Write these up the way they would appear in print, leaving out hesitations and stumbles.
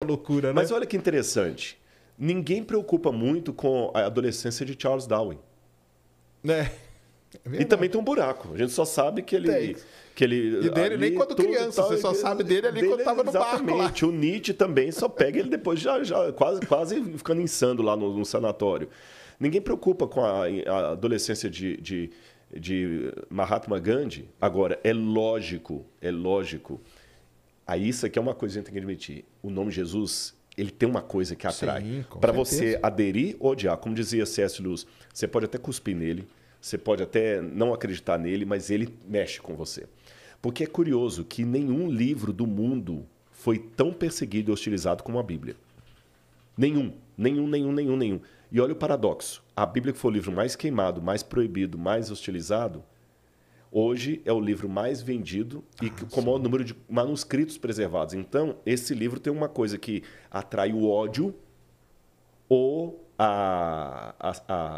loucura, né? Mas olha que interessante. Ninguém preocupa muito com a adolescência de Charles Darwin. É E também tem um buraco. A gente só sabe que ele... Tem. Que ele E dele nem quando criança, você só sabe dele ali quando tava no barco lá. Exatamente. O Nietzsche também só pega ele depois já quase ficando insano lá no sanatório. Ninguém preocupa com a adolescência de Mahatma Gandhi. Agora, é lógico. Aí isso aqui é uma coisa que a gente tem que admitir. O nome Jesus, ele tem uma coisa que atrai. Para você aderir ou odiar. Como dizia C.S. Lewis, você pode até cuspir nele, você pode até não acreditar nele, mas ele mexe com você. Porque é curioso que nenhum livro do mundo foi tão perseguido e hostilizado como a Bíblia. Nenhum. E olha o paradoxo. A Bíblia, que foi o livro mais queimado, mais proibido, mais hostilizado, hoje é o livro mais vendido e com o maior número de manuscritos preservados. Então, esse livro tem uma coisa que atrai o ódio ou a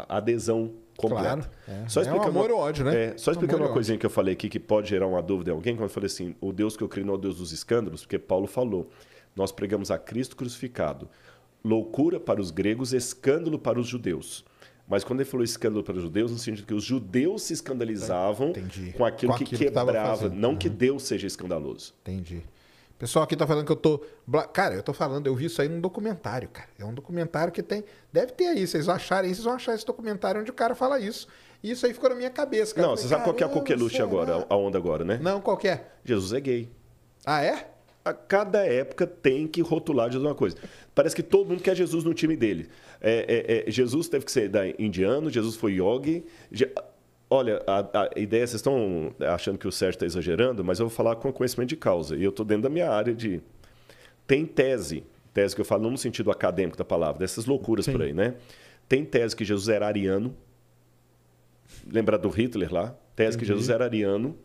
adesão completa. Claro. Só É um amor ou ódio, né? Só explicando uma coisinha que eu falei aqui que pode gerar uma dúvida em alguém, quando eu falei assim, o Deus que eu creio não é o Deus dos escândalos, porque Paulo falou, nós pregamos a Cristo crucificado. Loucura para os gregos, escândalo para os judeus. Mas quando ele falou escândalo para os judeus, no sentido que os judeus se escandalizavam com aquilo que quebrava, não que Deus seja escandaloso. Entendi. O pessoal aqui tá falando que eu tô... Cara, eu tô falando, eu vi isso aí num documentário, cara. É um documentário que tem... Deve ter aí, vocês vão achar esse documentário onde o cara fala isso. E isso aí ficou na minha cabeça, cara. Não, você sabe qual que é a coqueluche agora, a onda agora, né? Não, qual que é? Jesus é gay. Ah, é? A cada época tem que rotular de uma coisa. Parece que todo mundo quer Jesus no time dele. Jesus teve que ser indiano, Jesus foi yogi. Olha, a ideia, vocês estão achando que o Sérgio está exagerando, mas eu vou falar com conhecimento de causa. E eu estou dentro da minha área de... Tem tese que eu falo não no sentido acadêmico da palavra, dessas loucuras por aí, né? Tem tese que Jesus era ariano. Lembra do Hitler lá? Tese que Jesus era ariano.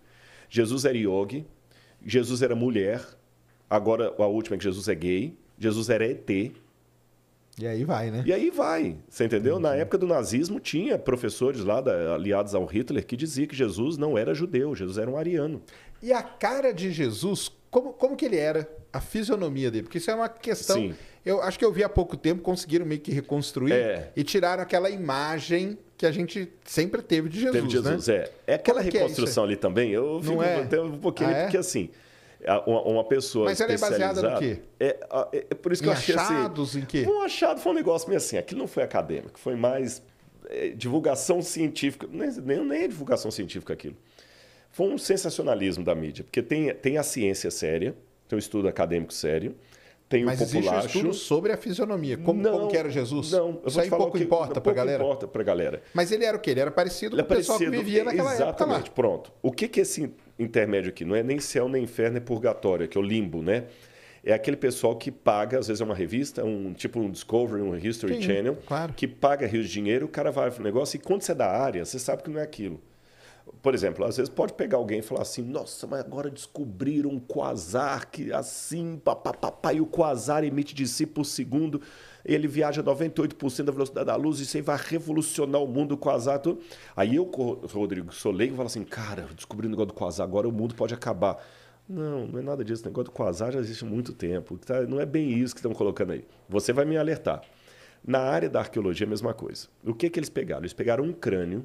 Jesus era yogi. Jesus era mulher. Agora, a última é que Jesus é gay. Jesus era ET. E aí vai, né? E aí vai, você entendeu? Na época do nazismo, tinha professores lá aliados ao Hitler que diziam que Jesus não era judeu, Jesus era um ariano. E a cara de Jesus, como que ele era? A fisionomia dele? Porque isso é uma questão... Sim. Eu acho que eu vi há pouco tempo, conseguiram meio que reconstruir e tiraram aquela imagem que a gente sempre teve de Jesus, né? É aquela reconstrução ali também, eu fico até um pouquinho, porque assim... Uma pessoa Mas ela é baseada no quê? É por isso que eu achei achados, assim... em quê? Um achado foi um negócio meio assim. Aquilo não foi acadêmico, foi mais divulgação científica. Nem é divulgação científica aquilo. Foi um sensacionalismo da mídia. Porque tem a ciência séria, tem um estudo acadêmico sério, tem o populacho... Mas existe um estudo sobre a fisionomia. Como que era Jesus? Não. Isso aí pouco importa pra galera? Pouco importa pra galera. Mas ele era o quê? Ele era parecido com o pessoal que vivia naquela época lá. Exatamente, pronto. O que é esse intermédio aqui? Não é nem céu, nem inferno, é purgatório, que é o limbo, né? É aquele pessoal que paga, às vezes é uma revista, tipo um Discovery, um History Channel, que paga rios de dinheiro, o cara vai pro negócio e quando você é da área, você sabe que não é aquilo. Por exemplo, às vezes pode pegar alguém e falar assim, nossa, mas agora descobriram um quasar que assim, papapá, e o quasar emite de si por segundo, ele viaja 98% da velocidade da luz, e isso aí vai revolucionar o mundo, o quasar, tudo. Aí eu, Rodrigo, sou leigo, e falo assim, cara, descobri o negócio do quasar, agora o mundo pode acabar. Não é nada disso, o negócio do quasar já existe há muito tempo, não é bem isso que estão colocando aí. Você vai me alertar. Na área da arqueologia, a mesma coisa. O que eles pegaram? Eles pegaram um crânio,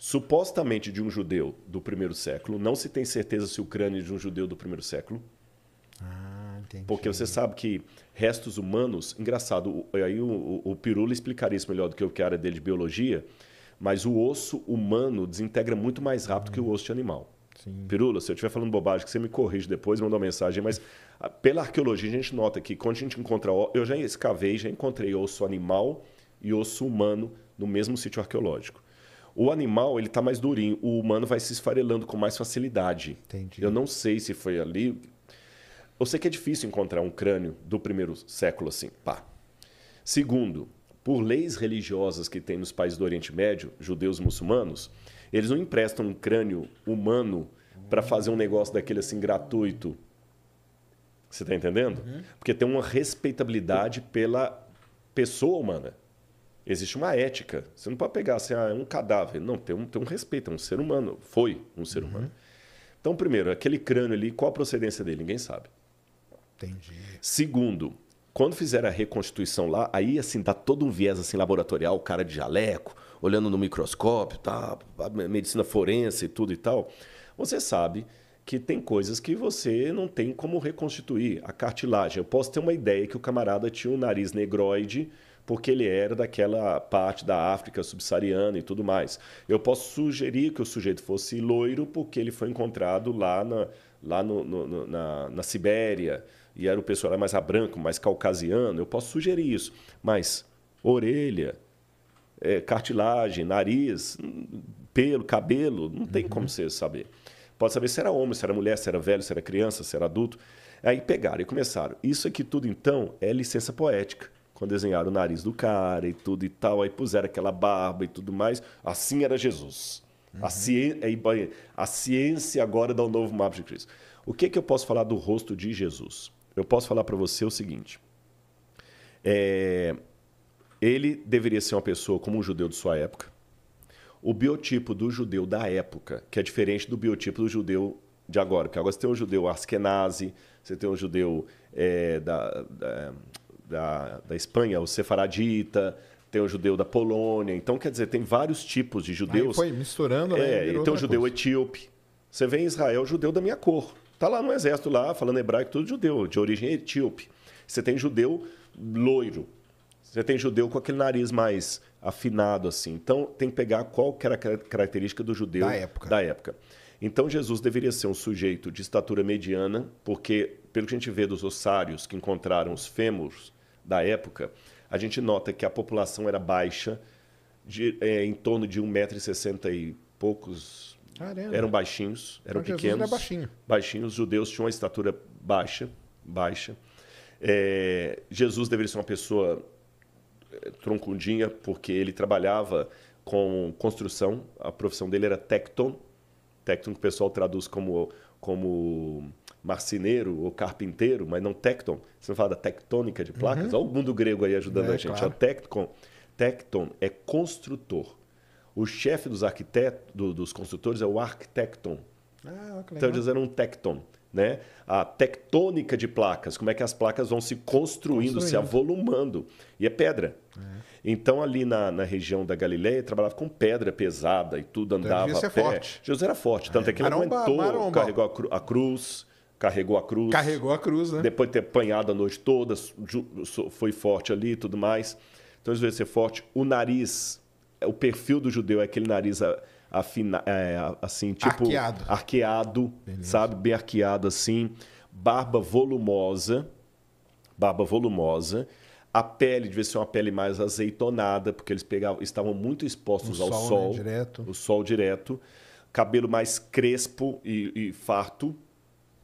supostamente de um judeu do primeiro século. Não se tem certeza se o crânio é de um judeu do primeiro século. Entendi. Porque você sabe que restos humanos... Engraçado, aí o Pirula explicaria isso melhor do que eu, que é a área dele de biologia, mas o osso humano desintegra muito mais rápido que o osso de animal. Sim. Pirula, se eu estiver falando bobagem, que você me corrige depois, manda uma mensagem, mas pela arqueologia a gente nota que quando a gente encontra... Eu já escavei, já encontrei osso animal e osso humano no mesmo sítio arqueológico. O animal, ele está mais durinho. O humano vai se esfarelando com mais facilidade. Entendi. Eu não sei se foi ali. Eu sei que é difícil encontrar um crânio do primeiro século assim. Pá. Segundo, por leis religiosas que tem nos países do Oriente Médio, judeus e muçulmanos, eles não emprestam um crânio humano para fazer um negócio daquele assim gratuito. Você está entendendo? Porque tem uma respeitabilidade pela pessoa humana. Existe uma ética. Você não pode pegar assim, é um cadáver. Não, tem um respeito, é um ser humano. Foi um ser humano. Então, primeiro, aquele crânio ali, qual a procedência dele? Ninguém sabe. Entendi. Segundo, quando fizeram a reconstituição lá, aí assim dá todo um viés assim laboratorial, o cara de jaleco, olhando no microscópio, tá, a medicina forense e tudo e tal. Você sabe que tem coisas que você não tem como reconstituir. A cartilagem, eu posso ter uma ideia que o camarada tinha um nariz negroide porque ele era daquela parte da África subsaariana e tudo mais. Eu posso sugerir que o sujeito fosse loiro porque ele foi encontrado lá na Sibéria e era o pessoal mais branco, mais caucasiano. Eu posso sugerir isso. Mas orelha, cartilagem, nariz, pelo, cabelo, não tem como você saber. Pode saber se era homem, se era mulher, se era velho, se era criança, se era adulto. Aí pegaram e começaram. Isso aqui tudo, então, é licença poética. Quando desenharam o nariz do cara e tudo e tal, aí puseram aquela barba e tudo mais. Assim era Jesus. A ciência agora dá um novo mapa de Cristo. O que eu posso falar do rosto de Jesus? Eu posso falar para você o seguinte. Ele deveria ser uma pessoa como um judeu de sua época. O biotipo do judeu da época, que é diferente do biotipo do judeu de agora. Porque agora você tem um judeu askenazi, você tem um judeu da Espanha, o sefaradita, tem o judeu da Polônia. Então, quer dizer, tem vários tipos de judeus. Aí foi misturando, né? E tem o judeu etíope. Você vê em Israel, judeu da minha cor. Está lá no exército, lá, falando hebraico, tudo judeu, de origem etíope. Você tem judeu loiro. Você tem judeu com aquele nariz mais afinado, assim. Então, tem que pegar qual que era a característica do judeu da época. Então, Jesus deveria ser um sujeito de estatura mediana, porque, pelo que a gente vê dos ossários que encontraram os fêmurs da época, a gente nota que a população era baixa, em torno de 1,60 m e poucos. Caramba. Eram baixinhos, eram então, pequenos. Jesus era baixinho. Baixinhos. Os judeus tinham uma estatura baixa. Jesus deveria ser uma pessoa troncudinha, porque ele trabalhava com construção. A profissão dele era tecton. Tecton que o pessoal traduz como marceneiro ou carpinteiro, mas não tecton. Você não fala da tectônica de placas? Olha o mundo grego aí ajudando a gente. Claro. Tecton é construtor. O chefe dos arquitetos, dos construtores, é o arquitecton. Então eles eram um tecton. Né? A tectônica de placas, como é que as placas vão se construindo, se avolumando. E é pedra. Então, ali na região da Galileia, trabalhava com pedra pesada e tudo, andava a pé. Forte. Jesus era forte, tanto é que ele aguentou, carregou a cruz. Carregou a cruz, né? Depois de ter apanhado a noite toda, foi forte ali e tudo mais. Então, ele veio ser forte. O nariz, o perfil do judeu é aquele nariz assim, tipo arqueado, sabe? Bem arqueado assim. Barba volumosa. A pele devia ser uma pele mais azeitonada, porque eles estavam muito expostos ao sol. Né? Direto. O sol direto. Cabelo mais crespo e farto.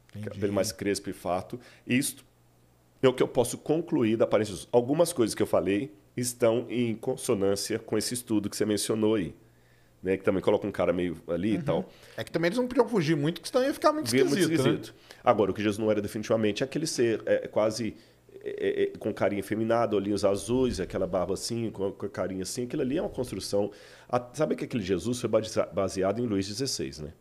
Entendi. Cabelo mais crespo e farto. Isto é o que eu posso concluir da aparência. Algumas coisas que eu falei estão em consonância com esse estudo que você mencionou aí. Né? Que também coloca um cara meio ali e tal. É que também eles não podiam fugir muito, que senão ia ficar muito esquisito. Né? Agora, o que Jesus não era definitivamente é aquele ser quase com carinha efeminada, olhinhos azuis, aquela barba assim, com a carinha assim. Aquilo ali é uma construção. Sabe que aquele Jesus foi baseado em Luís XVI, né?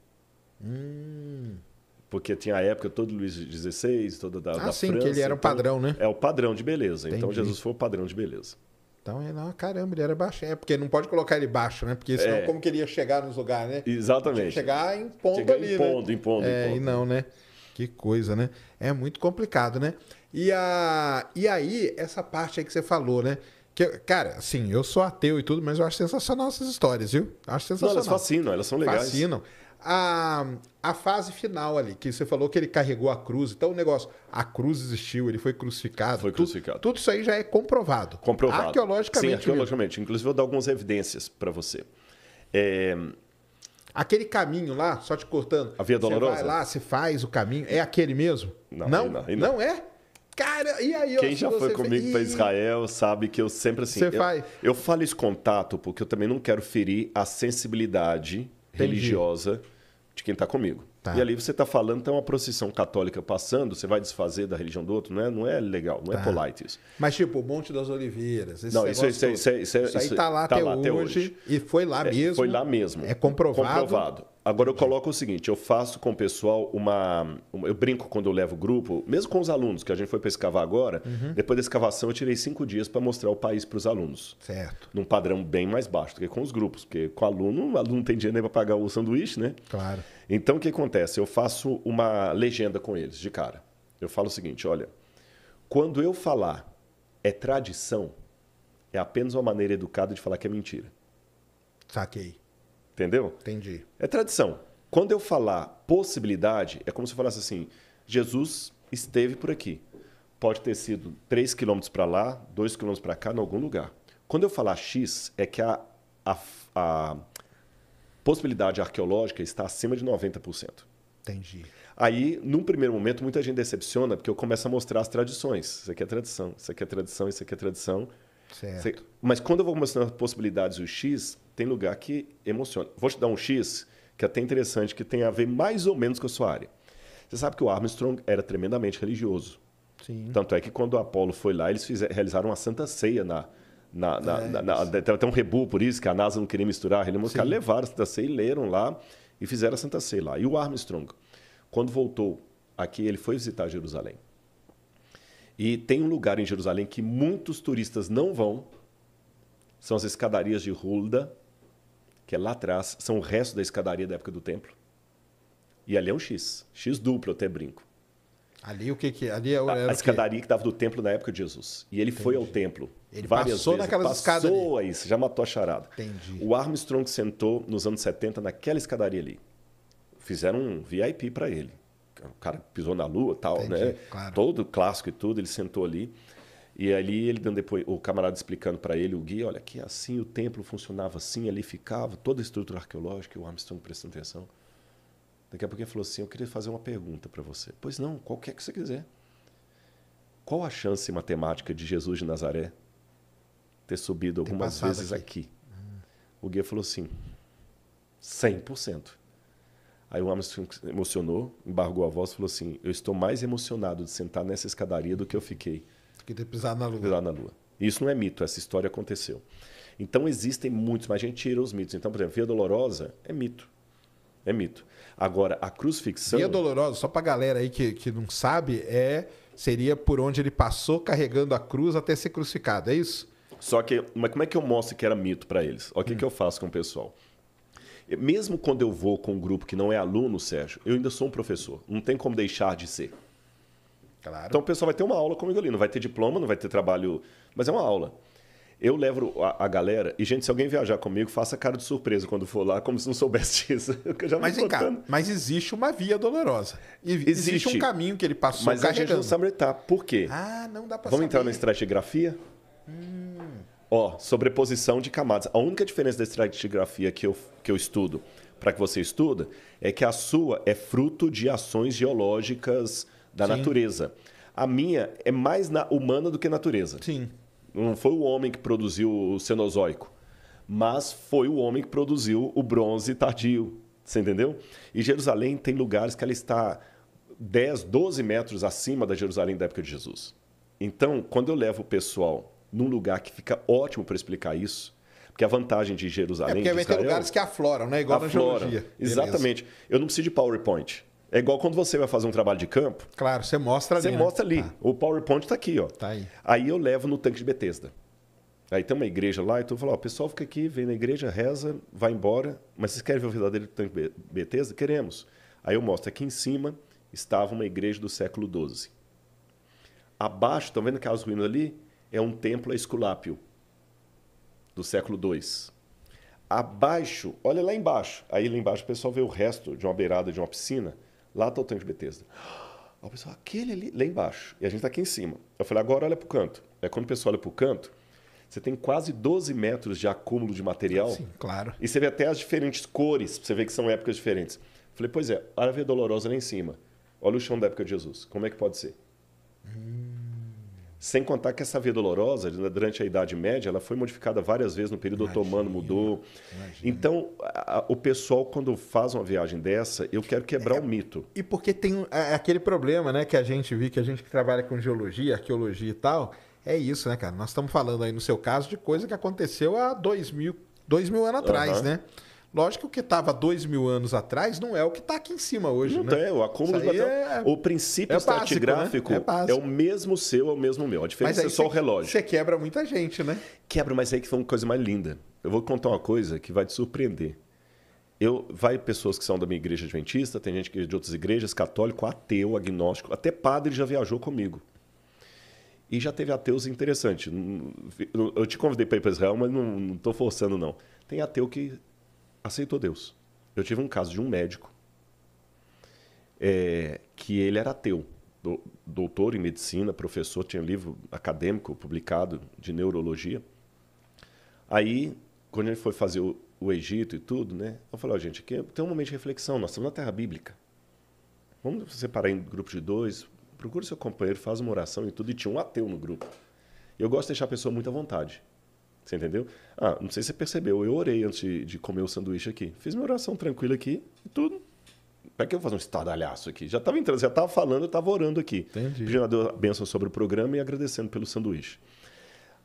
Porque tinha a época todo Luís XVI, toda da sim, França. Que ele era o padrão, né? É o padrão de beleza. Entendi. Então, Jesus foi o padrão de beleza. Então, caramba, ele era baixo. Porque não pode colocar ele baixo, né? Porque senão como que ele ia chegar nos lugares, né? Exatamente. Tinha que chegar impondo ali, impondo, né? Impondo. E não, né? Que coisa, né? É muito complicado, né? E aí, essa parte aí que você falou, né? Que, cara, assim, eu sou ateu e tudo, mas eu acho sensacional essas histórias, viu? Acho sensacional. Não, elas fascinam, elas são legais. Fascinam. A fase final ali, que você falou que ele carregou a cruz. Então, o negócio, a cruz existiu, ele foi crucificado. Tudo isso aí já é comprovado. Arqueologicamente. Sim, arqueologicamente. Inclusive, eu vou dar algumas evidências para você. Aquele caminho lá, só te cortando. A Via Dolorosa? Você vai lá, você faz o caminho. É aquele mesmo? Não é? Cara, e aí? Quem já foi comigo para Israel sabe que eu sempre assim... Eu falo esse contato porque eu também não quero ferir a sensibilidade religiosa de quem está comigo. Tá. E ali você está falando, tem uma procissão católica passando, você vai desfazer da religião do outro, não é legal, não é polite isso. Mas tipo, o Monte das Oliveiras, isso aí está lá até hoje. E foi lá mesmo. Foi lá mesmo. É comprovado. Agora eu coloco o seguinte, eu faço com o pessoal eu brinco quando eu levo o grupo, mesmo com os alunos, que a gente foi para escavar agora, depois da escavação eu tirei 5 dias para mostrar o país para os alunos. Certo. Num padrão bem mais baixo do que com os grupos, porque com o aluno não tem dinheiro nem para pagar o sanduíche, né? Claro. Então o que acontece? Eu faço uma legenda com eles, de cara. Eu falo o seguinte, olha, quando eu falar é tradição, é apenas uma maneira educada de falar que é mentira. Saquei. Entendeu? Entendi. É tradição. Quando eu falar possibilidade, é como se eu falasse assim, Jesus esteve por aqui. Pode ter sido 3 quilômetros para lá, 2 quilômetros para cá, em algum lugar. Quando eu falar X, é que a possibilidade arqueológica está acima de 90%. Entendi. Aí, num primeiro momento, muita gente decepciona, porque eu começo a mostrar as tradições. Isso aqui é tradição, isso aqui é tradição, isso aqui é tradição. Certo. Mas quando eu vou mostrando as possibilidades do X, tem lugar que emociona. Vou te dar um X que é até interessante, que tem a ver mais ou menos com a sua área. Você sabe que o Armstrong era tremendamente religioso. Sim. Tanto é que quando o Apollo foi lá, eles realizaram uma Santa Ceia tem até um rebu por isso, que a NASA não queria misturar. Os caras levaram a Santa Ceia e leram lá e fizeram a Santa Ceia lá. E o Armstrong, quando voltou aqui, ele foi visitar Jerusalém. E tem um lugar em Jerusalém que muitos turistas não vão, são as escadarias de Hulda, que é lá atrás, são o resto da escadaria da época do templo. E ali é um X duplo, eu até brinco. Ali o que é? Ali era a escadaria que estava do templo na época de Jesus. E ele foi ao templo ele várias passou vezes. Naquelas escadas ali. Passou aí, você já matou a charada. Entendi. O Armstrong sentou nos anos 70 naquela escadaria ali. Fizeram um VIP para ele. O cara pisou na lua e tal, Entendi, né? claro. Todo clássico e tudo, ele sentou ali. E ali ele dando depois, o camarada explicando para ele, o guia, olha, que assim o templo funcionava assim, ali ficava, toda a estrutura arqueológica, e o Armstrong prestando atenção. Daqui a pouco ele falou assim, eu queria fazer uma pergunta para você. Pois não, qualquer que você quiser. Qual a chance matemática de Jesus de Nazaré ter subido algumas vezes aqui? O guia falou assim, 100%. Aí o Armstrong emocionou, embargou a voz e falou assim, eu estou mais emocionado de sentar nessa escadaria do que eu fiquei. Que ter pisado na Lua. Pisado na Lua. Isso não é mito, essa história aconteceu. Então existem muitos, mas a gente tira os mitos. Então, por exemplo, Via Dolorosa é mito. É mito. Agora, a crucifixão... Via Dolorosa, só para a galera aí que não sabe, seria por onde ele passou carregando a cruz até ser crucificado, é isso? Só que, mas como é que eu mostro que era mito para eles? Olha o que eu faço com o pessoal. Mesmo quando eu vou com um grupo que não é aluno, Sérgio, eu ainda sou um professor. Não tem como deixar de ser. Claro. Então o pessoal vai ter uma aula comigo ali. Não vai ter diploma, não vai ter trabalho, mas é uma aula. Eu levo a galera, e gente, se alguém viajar comigo, faça cara de surpresa quando for lá, como se não soubesse disso. Mas existe uma Via Dolorosa. Existe um caminho que ele passou mas carregando. A gente não sabe etapa. Por quê? Não dá para saber. Vamos entrar na estratigrafia? Ó, sobreposição de camadas. A única diferença da estratigrafia que eu estudo para que você estuda é que a sua é fruto de ações geológicas da natureza. A minha é mais humana do que natureza. Sim. Não foi o homem que produziu o Cenozoico, mas foi o homem que produziu o bronze tardio. Você entendeu? E Jerusalém tem lugares que ela está 10, 12 metros acima da Jerusalém da época de Jesus. Então, quando eu levo o pessoal num lugar que fica ótimo para explicar isso, porque a vantagem de Jerusalém... porque vai ter lugares que afloram, né? Igual na geologia. Exatamente. Beleza. Eu não preciso de PowerPoint. É igual quando você vai fazer um trabalho de campo. Claro, você mostra ali. Você mostra ali. Tá. O PowerPoint está aqui, ó. Tá aí. Aí eu levo no tanque de Betesda. Aí tem uma igreja lá, e tu fala, ó, o pessoal fica aqui, vem na igreja, reza, vai embora. Mas vocês querem ver o verdadeiro tanque de Betesda? Queremos. Aí eu mostro, aqui em cima estava uma igreja do século XII. Abaixo, estão vendo aquelas ruínas ali? É um templo a Esculápio, do século II. Abaixo, olha lá embaixo. Aí lá embaixo o pessoal vê o resto de uma beirada de uma piscina. Lá está o tanque de Betesda. O pessoal, aquele ali, lá embaixo. E a gente está aqui em cima. Eu falei, agora olha para o canto. Aí quando o pessoal olha para o canto, você tem quase 12 metros de acúmulo de material. Sim, claro. E você vê até as diferentes cores, para você ver que são épocas diferentes. Eu falei, pois é, a Via Dolorosa lá em cima. Olha o chão da época de Jesus. Como é que pode ser? Sem contar que essa Via Dolorosa, durante a Idade Média, ela foi modificada várias vezes no período otomano, mudou. Então, o pessoal, quando faz uma viagem dessa, eu quero quebrar o mito. E porque tem aquele problema, né, que a gente viu, que a gente que trabalha com geologia, arqueologia e tal, é isso, né, cara? Nós estamos falando aí, no seu caso, de coisa que aconteceu há 2000 anos atrás, né? Lógico que o que estava 2.000 anos atrás não é o que está aqui em cima hoje, não né? É, o acúmulo de material. O princípio estratigráfico é o mesmo seu, é o mesmo meu. A diferença é só o relógio. Você quebra muita gente, né? Quebra, mas aí que foi uma coisa mais linda. Eu vou contar uma coisa que vai te surpreender. Vai pessoas que são da minha igreja adventista, tem gente de outras igrejas, católico, ateu, agnóstico, até padre já viajou comigo. E já teve ateus interessantes. Eu te convidei para ir para Israel, mas não estou forçando, não. Tem ateu que aceitou Deus. Eu tive um caso de um médico que ele era ateu, doutor em medicina, professor, tinha um livro acadêmico publicado de neurologia. Aí, quando ele foi fazer o Egito e tudo, né? Eu falei, gente, aqui tem um momento de reflexão, nós estamos na terra bíblica. Vamos separar em grupos de 2, procure seu companheiro, faz uma oração e tudo, e tinha um ateu no grupo. Eu gosto de deixar a pessoa muito à vontade. Você entendeu? Não sei se você percebeu, eu orei antes de comer o sanduíche aqui. Fiz minha oração tranquila aqui e tudo. Para que eu vou fazer um estardalhaço aqui? Já estava entrando, já estava falando, eu estava orando aqui. Entendi. Pedindo a bênção sobre o programa e agradecendo pelo sanduíche.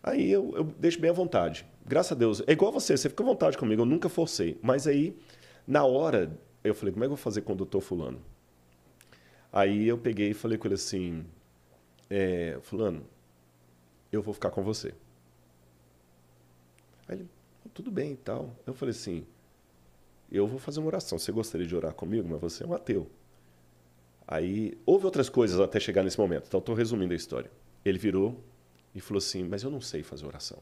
Aí eu deixo bem à vontade. Graças a Deus. É igual você fica à vontade comigo, eu nunca forcei. Mas aí, na hora, eu falei, como é que eu vou fazer com o doutor fulano? Aí eu peguei e falei com ele assim, fulano, eu vou ficar com você. Aí ele, tudo bem e tal. Eu falei assim, eu vou fazer uma oração. Você gostaria de orar comigo? Mas você é um ateu. Aí, houve outras coisas até chegar nesse momento. Então, estou resumindo a história. Ele virou e falou assim, mas eu não sei fazer oração.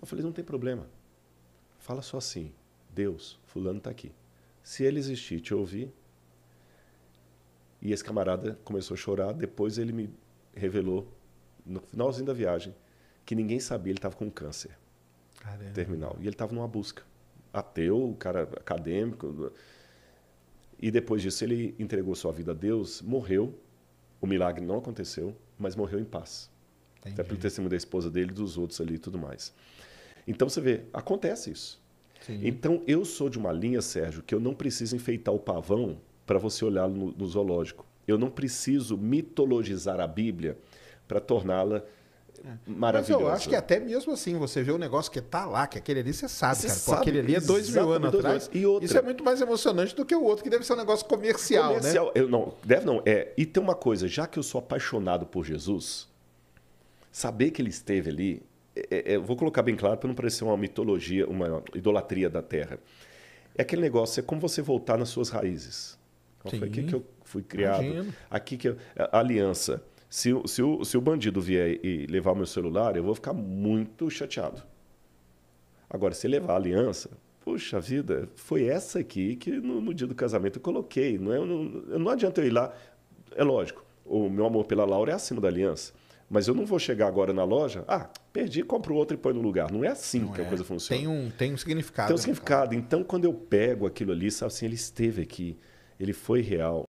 Eu falei, não tem problema. Fala só assim, Deus, fulano está aqui. Se ele existir e te ouvir... E esse camarada começou a chorar. Depois ele me revelou, no finalzinho da viagem, que ninguém sabia, ele estava com câncer. Caramba. Terminal. E ele estava numa busca. Ateu, cara acadêmico. E depois disso ele entregou sua vida a Deus, morreu. O milagre não aconteceu, mas morreu em paz. Entendi. Até pelo testemunho da esposa dele, dos outros ali e tudo mais. Então você vê, acontece isso. Sim. Então eu sou de uma linha, Sérgio, que eu não preciso enfeitar o pavão para você olhar no zoológico. Eu não preciso mitologizar a Bíblia para torná-la maravilhosa. Mas eu acho que até mesmo assim, você vê o negócio que está lá, que aquele ali você sabe, você cara. Sabe, aquele ali é 2.000 anos atrás. E outra, isso é muito mais emocionante do que o outro, que deve ser um negócio comercial, né? E tem uma coisa, já que eu sou apaixonado por Jesus, saber que ele esteve ali, eu vou colocar bem claro para não parecer uma mitologia, uma idolatria da terra. É aquele negócio, é como você voltar nas suas raízes. Foi aqui que eu fui criado. Imagino. Aqui que a aliança. Se o bandido vier e levar o meu celular, eu vou ficar muito chateado. Agora, se levar a aliança, puxa vida, foi essa aqui que no dia do casamento eu coloquei. Não adianta eu ir lá. É lógico, o meu amor pela Laura é acima da aliança. Mas eu não vou chegar agora na loja, perdi, compro outro e põe no lugar. Não é assim que a coisa funciona. Tem um significado. Tem um significado. Então, quando eu pego aquilo ali, sabe assim, ele esteve aqui. Ele foi real.